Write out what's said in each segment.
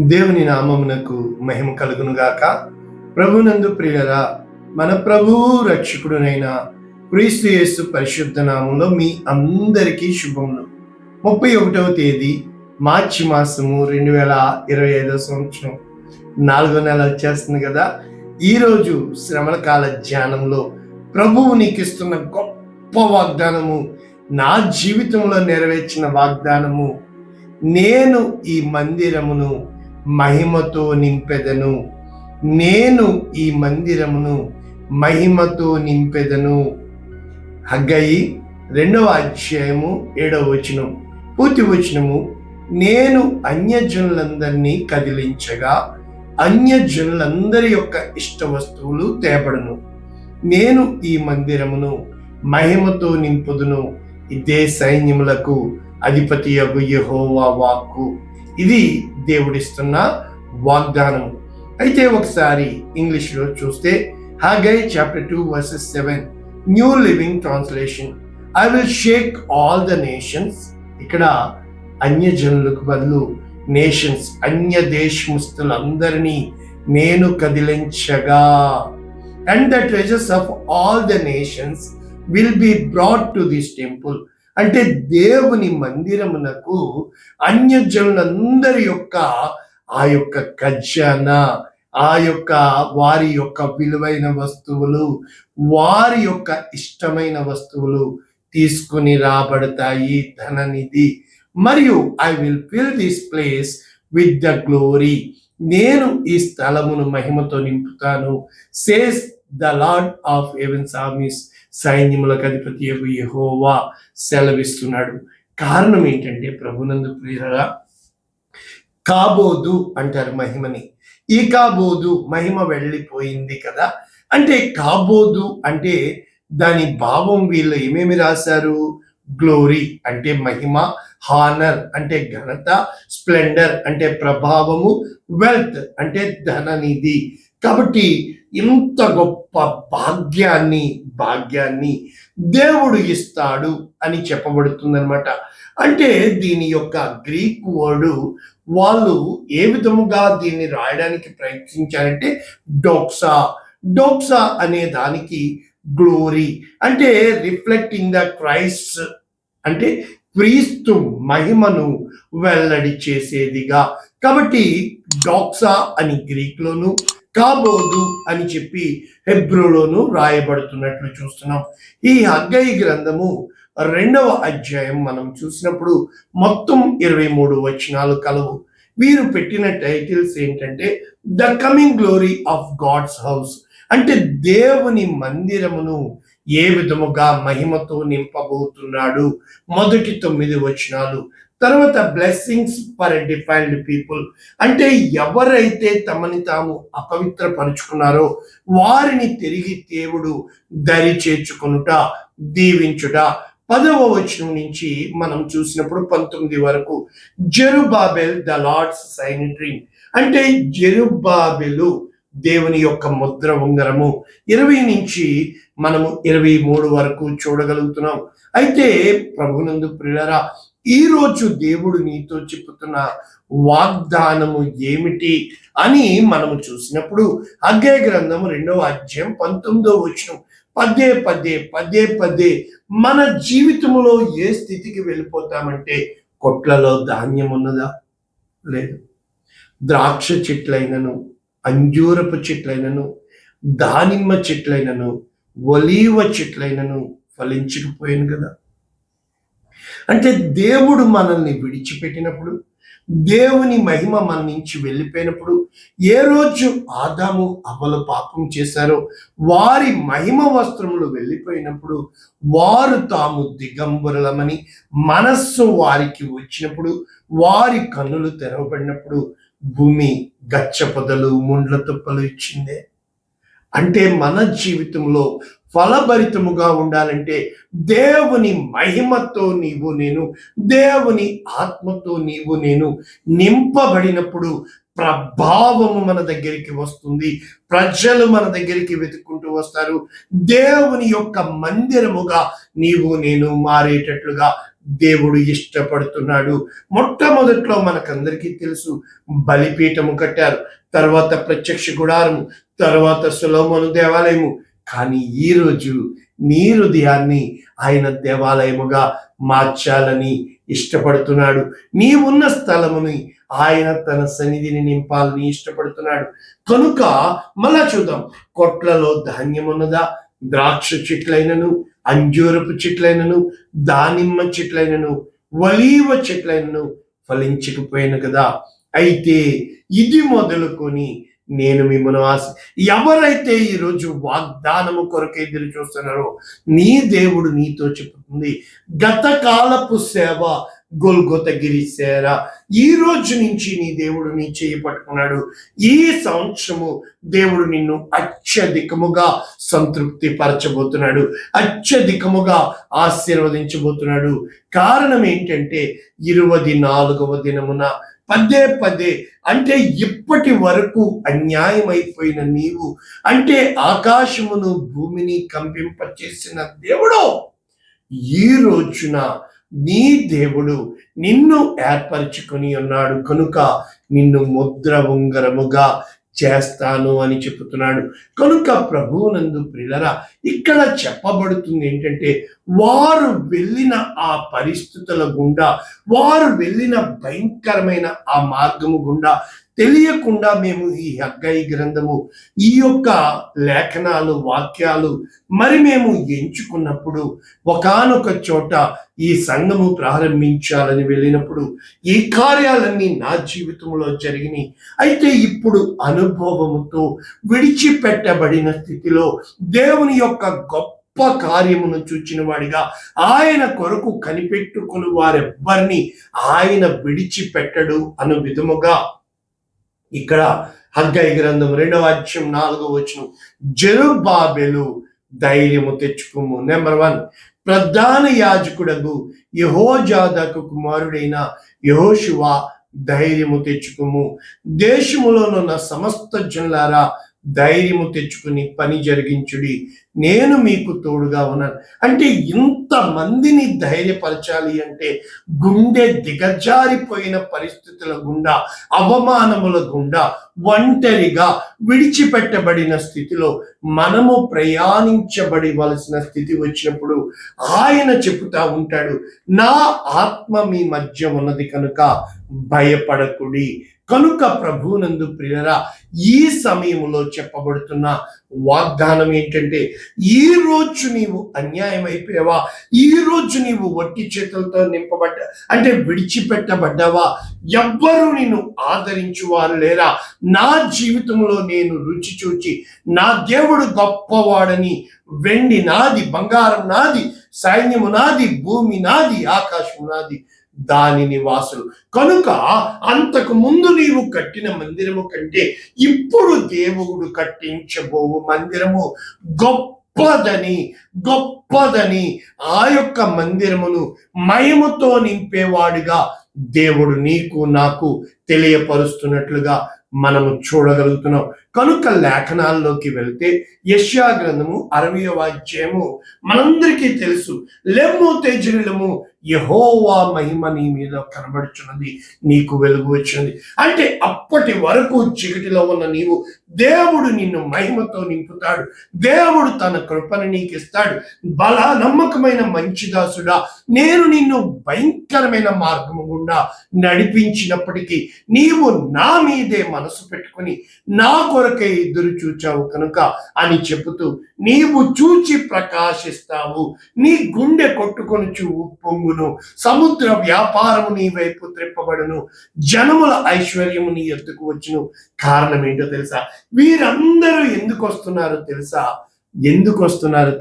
దేవుని నామమునకు మహిమ కలుగునుగాక. ప్రభునందు ప్రియులరా, మన ప్రభువు రక్షకుడునైన క్రీస్తు యేసు పరిశుద్ధ నామంలో మీ అందరికీ శుభములు. 31వ తేదీ మార్చి మాసము 2025 సంవత్సరం 4వ నెల వచ్చేస్తుంది కదా. ఈరోజు శ్రమల కాల ధ్యానంలో ప్రభువు నీకు ఇస్తున్న గొప్ప వాగ్దానము, నా జీవితంలో నెరవేర్చిన వాగ్దానము, నేను ఈ మందిరమును మహిమతో నింపెదను, నేను ఈ మందిరమును మహిమతో నింపెదను. హగ్గయి 2వ అధ్యాయము 7వ వచనం, పూర్తి వచనము, నేను అన్యజనులందరినీ కదిలించగా అన్యజనులందరి యొక్క ఇష్ట వస్తువులు తేబడును, నేను ఈ మందిరమును మహిమతో నింపుదును. ఇదే సైన్యములకు అధిపతియగు యెహోవా వాక్కు. ఇది దేవుడిస్తున్న వాగ్దానం. అయితే ఒకసారి ఇంగ్లీష్లో చూస్తే Haggai chapter 2 verses 7 new living translation, I will shake all the nations. ఇక్కడ అన్యజనులకు బదులు నేషన్స్, అన్య దేశముస్తులందరినీ నేను కదిలించగా, and the treasures of all the nations will be brought to this temple. అంటే దేవుని మందిరమునకు అన్యజనులందరి యొక్క ఆ యొక్క ఖజానా, ఆ యొక్క వారి యొక్క విలువైన వస్తువులు, వారి యొక్క ఇష్టమైన వస్తువులు తీసుకుని రాబడతాయి, ధననిధి. మరియు I will fill this place with the glory, నేను ఈ స్థలమును మహిమతో నింపుతాను, says the Lord of heaven's armies, సైన్యములకు అధిపతి యెహోవా సెలవిస్తున్నాడు. కారణం ఏంటంటే, ప్రభునందు ప్రియులరా, కాబోదు అంటారు మహిమని. ఈ కాబోదు, మహిమ వెళ్ళిపోయింది కదా. అంటే కాబోదు అంటే దాని భావం వీళ్ళు ఏమేమి రాశారు? గ్లోరీ అంటే మహిమ, హానర్ అంటే ఘనత, స్ప్లెండర్ అంటే ప్రభావము, వెల్త్ అంటే ధననిధి. కాబట్టి ఇంత గొప్ప భాగ్యాన్ని దేవుడు ఇస్తాడు అని చెప్పబడుతుందన్నమాట. అంటే దీని యొక్క గ్రీక్ వర్డ్ వాళ్ళు ఏ విధముగా దీన్ని రాయడానికి ప్రయత్నించారంటే డోక్సా అనే దానికి గ్లోరీ అంటే రిఫ్లెక్టింగ్ ద క్రైస్ట్, అంటే క్రీస్తు మహిమను వెల్లడి చేసేదిగా. కాబట్టి డోక్సా అని గ్రీక్ లోను, కాబోదు అని చెప్పి హెబ్రూలోను రాయబడుతున్నట్లు చూస్తున్నాం. ఈ హగ్గయి గ్రంథము 2వ అధ్యాయం మనం చూసినప్పుడు మొత్తం 23 వచనాలు కలవు. వీరు పెట్టిన టైటిల్స్ ఏంటంటే the coming glory of God's house, అంటే దేవుని మందిరమును ఏ విధముగా మహిమతో నింపబోతున్నాడు, మొదటి 9 వచనాలు. తర్వాత blessings for a defined people, అంటే ఎవరైతే తమని తాము అపవిత్రపరుచుకున్నారో వారిని తిరిగి దేవుడు దరి చేర్చుకొనుట, దీవించుట. 10వ వచనం నుంచి మనం చూసినప్పుడు 19 వరకు జెరుబ్బాబెల్ ద లార్డ్స్ సైనిటరీ, అంటే జెరుబ్బాబెలు దేవుని యొక్క ముద్ర ఉంగరము. 20 నుంచి మనము 23 వరకు చూడగలుగుతున్నాం. అయితే ప్రభునందు ప్రియులరా, ఈరోజు దేవుడు నీతో చెప్పుతున్న వాగ్దానము ఏమిటి అని మనము చూసినప్పుడు హగ్గయి గ్రంథము 2వ అధ్యాయం 19వ వచనం, పదే మన జీవితంలో ఏ స్థితికి వెళ్ళిపోతామంటే, కొట్లలో ధాన్యం ఉన్నదా? లేదు. ద్రాక్ష చెట్లైనను, అంజూరపు చెట్లైనను, దానిమ్మ చెట్లైనను, ఒలీవ చెట్లైనను ఫలించకపోయాను కదా. అంటే దేవుడు మనల్ని విడిచిపెట్టినప్పుడు, దేవుని మహిమ మన నుంచి వెళ్ళిపోయినప్పుడు, ఏ రోజు ఆదాము అవ్వలు పాపం చేశారో వారి మహిమ వస్త్రములు వెళ్ళిపోయినప్పుడు, వారు తాము దిగంబరులమని మనస్సు వారికి వచ్చినప్పుడు, వారి కన్నులు తెరవబడినప్పుడు భూమి గచ్చ పొదలు, ముండ్ల తుప్పలు ఇచ్చిందే. అంటే మన జీవితంలో ఫలభరితముగా ఉండాలంటే దేవుని మహిమతో నీవు నేను, దేవుని ఆత్మతో నీవు నేను నింపబడినప్పుడు ప్రభావము మన దగ్గరికి వస్తుంది. ప్రజలు మన దగ్గరికి వెతుక్కుంటూ వస్తారు. దేవుని యొక్క మందిరముగా నీవు నేను మారేటట్లుగా దేవుడు ఇష్టపడుతున్నాడు. మొట్టమొదట్లో మనకందరికీ తెలుసు, బలిపీఠము కట్టారు, తర్వాత ప్రత్యక్ష గుడారము, తర్వాత సొలొమోను దేవాలయము. కానీ ఈరోజు నీ హృదయాన్ని ఆయన దేవాలయముగా మార్చాలని ఇష్టపడుతున్నాడు. నీవున్న స్థలముని ఆయన తన సన్నిధిని నింపాలని ఇష్టపడుతున్నాడు. కనుక మళ్ళా చూద్దాం, కొట్లలో ధాన్యం ఉన్నదా? ద్రాక్ష చెట్లైనను, అంజూరపు చెట్లైనను, దానిమ్మ చెట్లైనను, ఒలీవ చెట్లైనను ఫలించకపోయాను కదా. అయితే ఇది మొదలుకొని నేను మిమ్మల్ని ఎవరైతే ఈరోజు వాగ్దానము కొరకు ఎదురు చూస్తున్నారో నీ దేవుడు నీతో చెప్తుంది, గతకాలపు సేవ గొల్గొతగిరి సేర, ఈ రోజు నుంచి నీ దేవుడు నీ చేయి పట్టుకున్నాడు. ఈ సంవత్సరము దేవుడు నిన్ను అత్యధికముగా సంతృప్తి పరచబోతున్నాడు, అత్యధికముగా ఆశీర్వదించబోతున్నాడు. కారణం ఏంటంటే 24వ దినమున పదే అంటే ఇప్పటి వరకు అన్యాయమైపోయిన నీవు, అంటే ఆకాశమును భూమిని కంపింపచేసిన దేవుడు, ఈ రోజున నీ దేవుడు నిన్ను ఏర్పరచుకొని ఉన్నాడు. కనుక నిన్ను ముద్ర ఉంగరముగా చేస్తాను అని చెప్తున్నాడు. కనుక ప్రభువునందు ప్రియులరా, ఇక్కడ చెప్పబడుతుంది ఏంటంటే, వారు వెళ్ళిన ఆ పరిస్థితుల గుండా, వారు వెళ్ళిన భయంకరమైన ఆ మార్గము గుండా తెలియకుండా మేము ఈ హగ్గై గ్రంథము, ఈ యొక్క లేఖనాలు, వాక్యాలు మరి మేము ఎంచుకున్నప్పుడు, ఒకానొక చోట ఈ సంఘము ప్రారంభించాలని వెళ్ళినప్పుడు ఈ కార్యాలన్నీ నా జీవితంలో జరిగినాయి. అయితే ఇప్పుడు అనుభవముతో విడిచిపెట్టబడిన స్థితిలో దేవుని యొక్క గొప్ప కార్యమును చూచిన వాడిగా, ఆయన కొరకు కనిపెట్టుకుని వారెవ్వరిని ఆయన విడిచిపెట్టడు అను విధముగా ఇక్కడ హగ్గై గ్రంథం 2వ అధ్యాయం 4వ వచనం, జెరుబ్బాబెలు ధైర్యము తెచ్చుకోము. నెంబర్ 1, ప్రధాన యాజకుడగు యెహోజాదాకు కుమారుడైన యెహోషువ ధైర్యము తెచ్చుకోము. దేశములోనున్న సమస్త జనులారా ధైర్యము తెచ్చుకుని పని జరిగించుడి, నేను మీకు తోడుగా ఉన్నాను. అంటే ఇంతమందిని ధైర్యపరచాలి అంటే గుండె దిగజారిపోయిన పరిస్థితుల గుండా, అవమానముల గుండా, ఒంటరిగా విడిచిపెట్టబడిన స్థితిలో మనము ప్రయాణించబడవలసిన స్థితి వచ్చినప్పుడు ఆయన చెబుతా ఉంటాడు, నా ఆత్మ మీ మధ్య ఉన్నది కనుక భయపడకుడి. కనుక ప్రభువునందు ప్రియరా, ఈ సమయంలో చెప్పబడుతున్న వాగ్దానం ఏంటంటే, ఈ రోజు నీవు అన్యాయం అయిపోయావా? ఈ రోజు నీవు వట్టి చేతులతో నింపబడ్డా, అంటే విడిచిపెట్టబడ్డావా? ఎవ్వరూ నిన్ను ఆదరించువారు లేరా? నా జీవితంలో నేను రుచి చూచి నా దేవుడు గొప్పవాడని, వెండి నాది, బంగారం నాది, సైన్యము నాది, భూమి నాది, ఆకాశము నాది, దాని నివాసులు. కనుక అంతకు ముందు నీవు కట్టిన మందిరము కంటే ఇప్పుడు దేవుడు కట్టించబోవు మందిరము గొప్పదని ఆ యొక్క మందిరమును మహిమతో నింపేవాడిగా దేవుడు నీకు నాకు తెలియపరుస్తున్నట్లుగా మనము చూడగలుగుతున్నాం. కనుక లేఖనాల్లోకి వెళ్తే యెషయా గ్రంథము 60వ అధ్యాయము మనందరికీ తెలుసు, లెమ్ము తేజరిల్లము, యెహోవా మహిమ నీ మీద కనబడుచున్నది, నీకు వెలుగు వచ్చినది. అంటే అప్పటి వరకు చీకటిలో ఉన్న నీవు, దేవుడు నిన్ను మహిమతో నింపుతాడు, దేవుడు తన కృపను నీకు ఇస్తాడు. నమ్మకమైన మంచి దాసుడా, నేను నిన్ను భయంకరమైన మార్గము గుండా నడిపించినప్పటికీ నీవు నా మీదే మనసు పెట్టుకుని నా కొరకే ఎదురు చూచావు కనుక అని చెబుతూ, నీవు చూచి ప్రకాశిస్తావు, నీ గుండె కొట్టుకొని ఉప్పొంగును, సముద్ర వ్యాపారము నీ వైపు త్రిప్పబడును, జనముల ఐశ్వర్యము నీ ఎత్తుకు వచ్చును. కారణం ఏంటో తెలుసా? వీరందరూ ఎందుకు వస్తున్నారో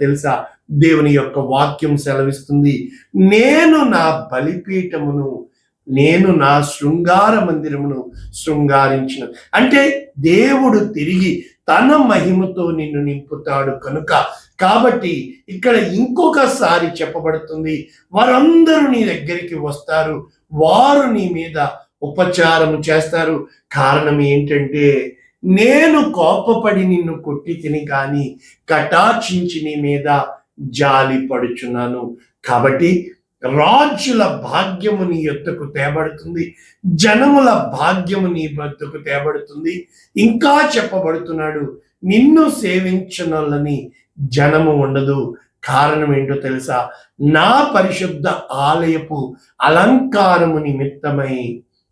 తెలుసా? దేవుని యొక్క వాక్యం సెలవిస్తుంది, నేను నా బలిపీఠమును, నేను నా శృంగార మందిరమును శృంగారించిన, అంటే దేవుడు తిరిగి తన మహిమతో నిన్ను నింపుతాడు కనుక. కాబట్టి ఇక్కడ ఇంకొకసారి చెప్పబడుతుంది, వారందరూ నీ దగ్గరికి వస్తారు, వారు నీ మీద ఉపచారం చేస్తారు. కారణం ఏంటంటే, నేను కోపపడి నిన్ను కొట్టి తిని కానీ కటాక్షించి నీ మీద జాలి పడుచున్నాను. కాబట్టి రాజుల భాగ్యము నీ యొద్దకు తేబడుతుంది, జనముల భాగ్యము నీ వద్దకు తేబడుతుంది. ఇంకా చెప్పబడుతున్నాడు, నిన్ను సేవించనొల్లని జనము ఉండదు. కారణం ఏంటో తెలుసా? నా పరిశుద్ధ ఆలయపు అలంకారము నిమిత్తమై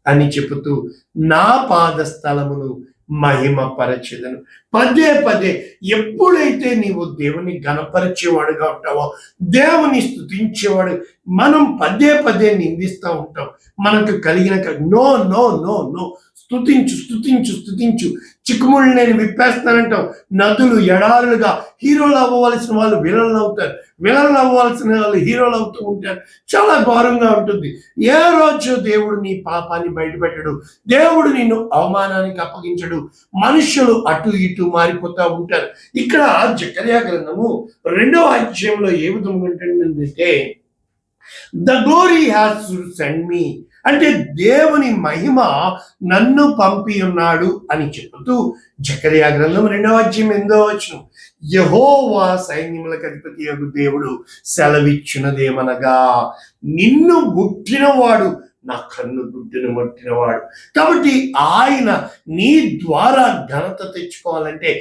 అని చెబుతూ నా పాద స్థలమును మహిమపరచెదను. పదే పదే ఎప్పుడైతే నీవు దేవుని గణపరిచేవాడుగా ఉంటావో, దేవుని స్తుతించేవాడు, మనం పదే పదే నిందిస్తూ ఉంటాం. మనకు కలిగిన నో నో నో నో, స్తుతించు స్తుతించు స్తుతించు, చిక్కుముళ్ళు నేను విప్పేస్తానంటాం. నదులు ఎడారులుగా, హీరోలు అవ్వవలసిన వాళ్ళు విలన్లు అవుతారు, విలన్లు అవ్వవలసిన వాళ్ళు హీరోలు అవుతూ ఉంటారు. చాలా ఘోరంగా ఉంటుంది. ఏ రోజు దేవుడు నీ పాపాన్ని బయటపెట్టడు, దేవుడు నిన్ను అవమానానికి అప్పగించడు. మనుషులు అటు ఇటు మారిపోతూ ఉంటారు. ఇక్కడ జకర్యా గ్రంథము 2వ అధ్యాయంలో ఏ విధంగా ఉంటుందంటే, the glory has send me, అంటే దేవుని మహిమ నన్ను పంపి ఉన్నాడు అని చెబుతూ జకర్యా గ్రంథం 2వ అధ్యాయం 8వ వచనం, యెహోవా సైన్యములకు అధిపతి యగు దేవుడు సెలవిచ్చినదేమనగా, నిన్ను ముట్టినవాడు నా కన్ను గుడ్డును ముట్టినవాడు. కాబట్టి ఆయన నీ ద్వారా ఘనత తెచ్చుకోవాలంటే,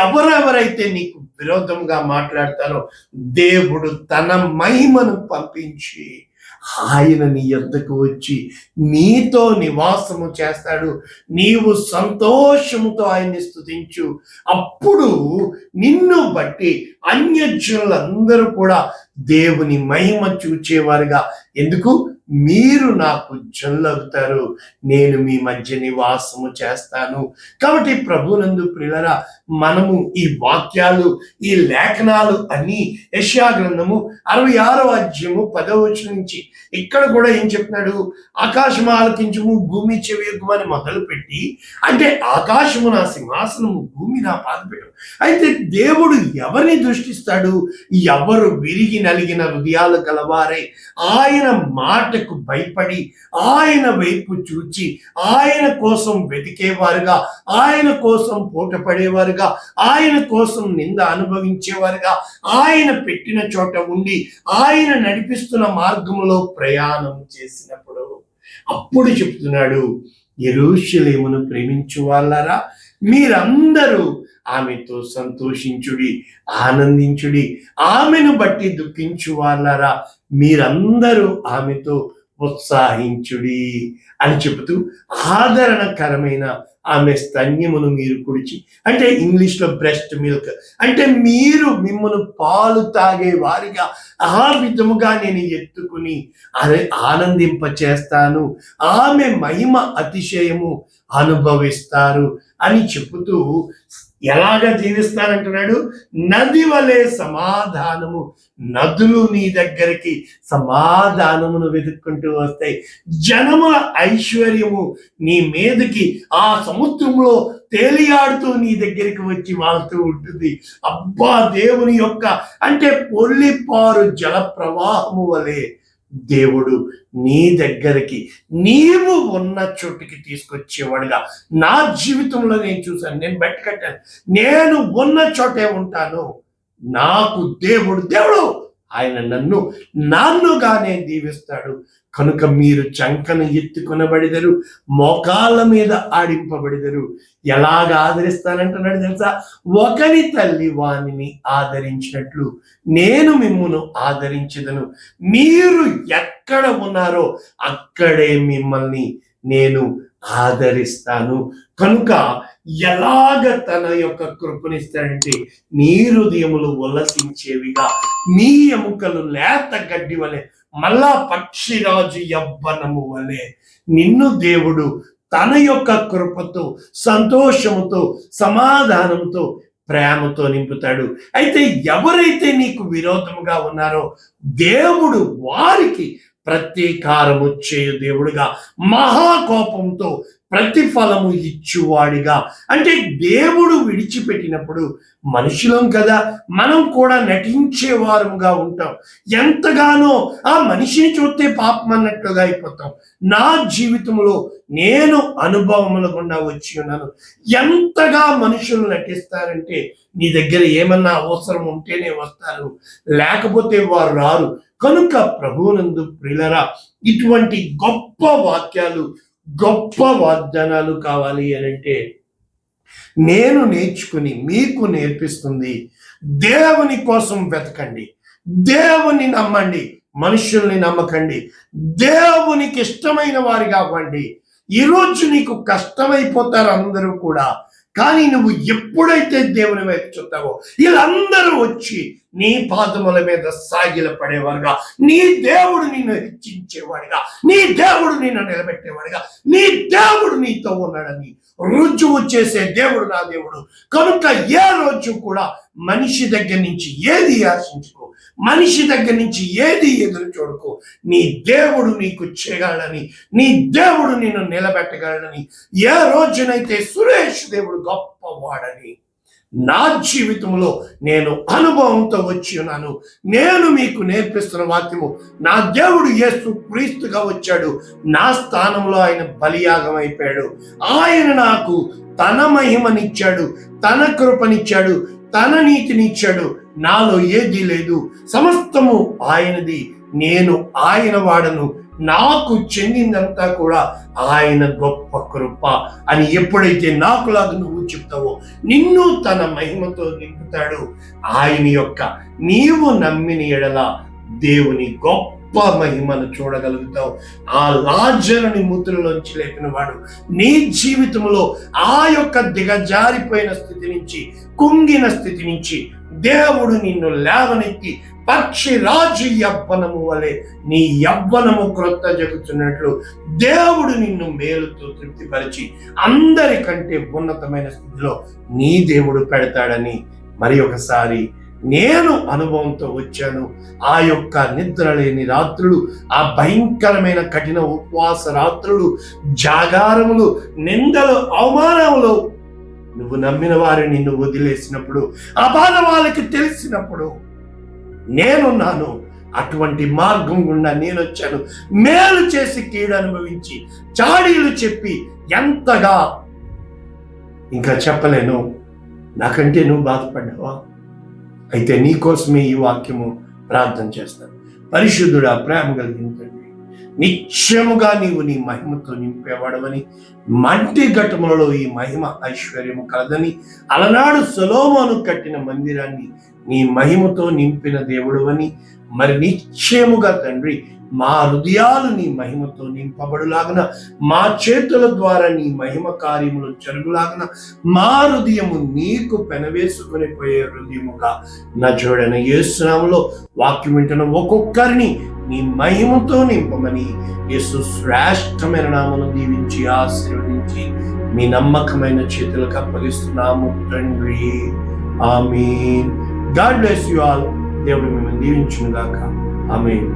ఎవరెవరైతే నీకు విరోధంగా మాట్లాడతారో దేవుడు తన మహిమను పంపించి ఆయన నీ యొద్దకు వచ్చి నీతో నివాసము చేస్తాడు. నీవు సంతోషముతో ఆయన్ని స్తుతించు. అప్పుడు నిన్ను బట్టి అన్యజనులందరూ కూడా దేవుని మహిమ చూచేవారుగా, ఎందుకు? మీరు నాకు జనులవుతారు, నేను మీ మధ్య నివాసము చేస్తాను. కాబట్టి ప్రభునందు ప్రియులారా, మనము ఈ వాక్యాలు, ఈ లేఖనాలు అన్ని యెషయా గ్రంథము 66వ అధ్యాయము 10వ వచనం నుంచి ఇక్కడ కూడా ఏం చెప్తున్నాడు? ఆకాశము ఆలకించుము, భూమి చెవియొగ్గుమని మొదలుపెట్టి, అంటే ఆకాశము నా సింహాసనము, భూమి నా పాదపీఠం. అయితే దేవుడు ఎవరిని దృష్టిస్తాడు? ఎవరు విరిగి నలిగిన హృదయాలు గలవారై ఆయన మాటకు భయపడి ఆయన వైపు చూచి ఆయన కోసం వెతికేవారుగా, ఆయన కోసం పోటపడేవారుగా, ఆయన కోసం నింద అనుభవించేవారుగా, ఆయన పెట్టిన చోట ఉండి ఆయన నడిపిస్తున్న మార్గములో ప్రయాణం చేసినప్పుడు, అప్పుడు చెప్తున్నాడు, యెరూషలేమును ప్రేమించు వాళ్ళారా, మీరందరూ ఆమెతో సంతోషించుడి, ఆనందించుడి. ఆమెను బట్టి దుఃఖించు వాళ్ళారా, మీరందరూ ఆమెతో ఉత్సాహించుడి అని చెబుతూ ఆదరణకరమైన ఆమె స్తన్యమును మీరు కుడిచి, అంటే ఇంగ్లీష్లో బ్రెస్ట్ మిల్క్, అంటే మీరు మిమ్మల్ని పాలు తాగే వారిగా ఆ విధముగా నేను ఎత్తుకుని ఆనందింప చేస్తాను, ఆమె మహిమ అతిశయము అనుభవిస్తారు అని చెబుతూ ఎలాగా జీవిస్తానంటున్నాడు? నది వలె సమాధానము, నదులు నీ దగ్గరికి సమాధానమును వెతుక్కుంటూ వస్తాయి. జనముల ఐశ్వర్యము నీ మీదకి ఆ సముద్రంలో తేలియాడుతూ నీ దగ్గరికి వచ్చి వాళ్తూ ఉంటుంది. అబ్బా, దేవుని యొక్క అంటే పొల్లిపారు జల ప్రవాహము వలె దేవుడు నీ దగ్గరికి నీవు ఉన్న చోటికి తీసుకొచ్చేవాడుగా నా జీవితంలో నేను చూశాను. నేను బెట్ కట్టాను, నేను ఉన్న చోటే ఉంటాను. నాకు దేవుడు ఆయన నన్నుగానే దీవిస్తాడు. కనుక మీరు చంకను ఎత్తుకొనబడిదరు, మోకాళ్ళ మీద ఆడింపబడిదరు. ఎలాగ ఆదరిస్తానంటున్నాడు తెలుసా? ఒకని తల్లి వానిని ఆదరించినట్లు నేను మిమ్మును ఆదరించెదను. మీరు ఎక్కడ ఉన్నారో అక్కడే మిమ్మల్ని నేను ఆదరిస్తాను. కనుక ఎలాగ తన యొక్క కృపనిస్తాడంటే, నీ హృదయములు ఉల్లసించేవిగా, మీ ఎముకలు లేత గడ్డి వలె, మళ్ళా పక్షిరాజు యవ్వనము వలె నిన్ను దేవుడు తన యొక్క కృపతో, సంతోషముతో, సమాధానంతో, ప్రేమతో నింపుతాడు. అయితే ఎవరైతే నీకు విరోధముగా ఉన్నారో దేవుడు వారికి ప్రతీకారము చేయు దేవుడుగా, మహాకోపంతో ప్రతిఫలము ఇచ్చువాడిగా, అంటే దేవుడు విడిచిపెట్టినప్పుడు మనుషులం కదా, మనం కూడా నటించేవారుగా ఉంటాం. ఎంతగానో ఆ మనిషిని చూస్తే పాపం అన్నట్లుగా అయిపోతాం. నా జీవితంలో నేను అనుభవముల గుండా వచ్చి ఉన్నాను. ఎంతగా మనుషులు నటిస్తారంటే, నీ దగ్గర ఏమన్నా అవసరం ఉంటేనే వస్తారు, లేకపోతే వారు రారు. కనుక ప్రభువునందు ప్రియులరా, ఇటువంటి గొప్ప వాక్యాలు, గొప్ప వాగ్దానాలు కావాలి అనంటే నేను నేర్చుకుని మీకు నేర్పిస్తుంది, దేవుని కోసం వెతకండి, దేవుని నమ్మండి, మనుషుల్ని నమ్మకండి, దేవునికి ఇష్టమైన వారిగా అవ్వండి. ఈరోజు నీకు కష్టమైపోతారు అందరూ కూడా, కానీ నువ్వు ఎప్పుడైతే దేవుని వైపు చూస్తావో వీళ్ళందరూ వచ్చి నీ పాదముల మీద సాగిల పడేవారుగా, నీ దేవుడు నిన్ను హెచ్చించేవాడిగా, నీ దేవుడు నిన్ను నిలబెట్టేవాడిగా, నీ దేవుడు నీతో ఉన్నాడని రుజువు చేసే దేవుడు నా దేవుడు. కనుక ఏ రోజు కూడా మనిషి దగ్గర నుంచి ఏది ఆశించుకో, మనిషి దగ్గర నుంచి ఏది ఎదురు చూడకు. నీ దేవుడు నీకు చేయగలడని, నీ దేవుడు నిన్ను నిలబెట్టగలడని, ఏ రోజునైతే సురేష్ దేవుడు గొప్పవాడని నా జీవితంలో నేను అనుభవంతో వచ్చి ఉన్నాను. నేను మీకు నేర్పిస్తున్న వాక్యము, నా దేవుడు యేసు క్రీస్తుగా వచ్చాడు, నా స్థానంలో ఆయన బలియాగం అయిపోయాడు. ఆయన నాకు తన మహిమనిచ్చాడు, తన కృపనిచ్చాడు, తన నీతినిచ్చాడు. నాలో ఏదీ లేదు, సమస్తము ఆయనది, నేను ఆయన వాడను, నాకు చెందిందంతా కూడా ఆయన గొప్ప కృప అని ఎప్పుడైతే నాకులాగా నువ్వు చెప్తావో నిన్ను తన మహిమతో నింపుతాడు. ఆయన యొక్క నీవు నమ్మిన ఎడల దేవుని గొప్ప మహిమను చూడగలుగుతావు. ఆ లాజరుని మూతులలోంచి లేపిన వాడు నీ జీవితంలో ఆ యొక్క దిగజారిపోయిన స్థితి నుంచి, కుంగిన స్థితి నుంచి దేవుడు నిన్ను లేవనెత్తి పక్షి రాజు యవ్వనము వలె నీ యవ్వనము క్రొత్త జరుగుతున్నట్లు దేవుడు నిన్ను మేలుతో తృప్తిపరిచి అందరికంటే ఉన్నతమైన స్థితిలో నీ దేవుడు పెడతాడని మరి ఒకసారి నేను అనుభవంతో వచ్చాను. ఆ యొక్క నిద్ర లేని రాత్రులు, ఆ భయంకరమైన కఠిన ఉపవాస రాత్రులు, జాగారములు, నిందలు, అవమానములు, నువ్వు నమ్మిన వారిని నిన్ను వదిలేసినప్పుడు, ఆ బాధ వాళ్ళకి తెలిసినప్పుడు నేనున్నాను. అటువంటి మార్గం గుండా నేను వచ్చాను. మేలు చేసి కీడు అనుభవించి చాడీలు చెప్పి ఎంతగా ఇంకా చెప్పలేను. నాకంటే నువ్వు బాధపడ్డావా? అయితే నీకోసమే ఈ వాక్యము ప్రార్థన చేస్తాను. పరిశుద్ధుడా, ప్రేమ కలిగిన తండ్రి, నిత్యముగా నీవు నీ మహిమతో నింపేవాడవని, మంటి ఘటములలో ఈ మహిమ ఐశ్వర్యము కలదని, అలనాడు సొలొమోను కట్టిన మందిరాన్ని నీ మహిమతో నింపిన దేవుడవని, మరి నిశ్చయముగా తండ్రి మా హృదయాలు నీ మహిమతో నింపబడులాగన, మా చేతుల ద్వారా నీ మహిమ కార్యములు జరుగులాగన, మా హృదయము నీకు పెనవేసుకుని పోయే హృదయముగా నజరుడైన యేసు నామములో వాక్యం వింటున్న ఒక్కొక్కరిని నీ మహిమతో నింపమని యేసు శ్రేష్టమైన నామమును దీవించి ఆశీర్వదించి మీ నమ్మకమైన చేతులకు అప్పగిస్తున్నాము తండ్రి. ఆమేన్. God bless you all. దేవుడు మిమ్మల్ని దీవించును గాక. ఆమేన్.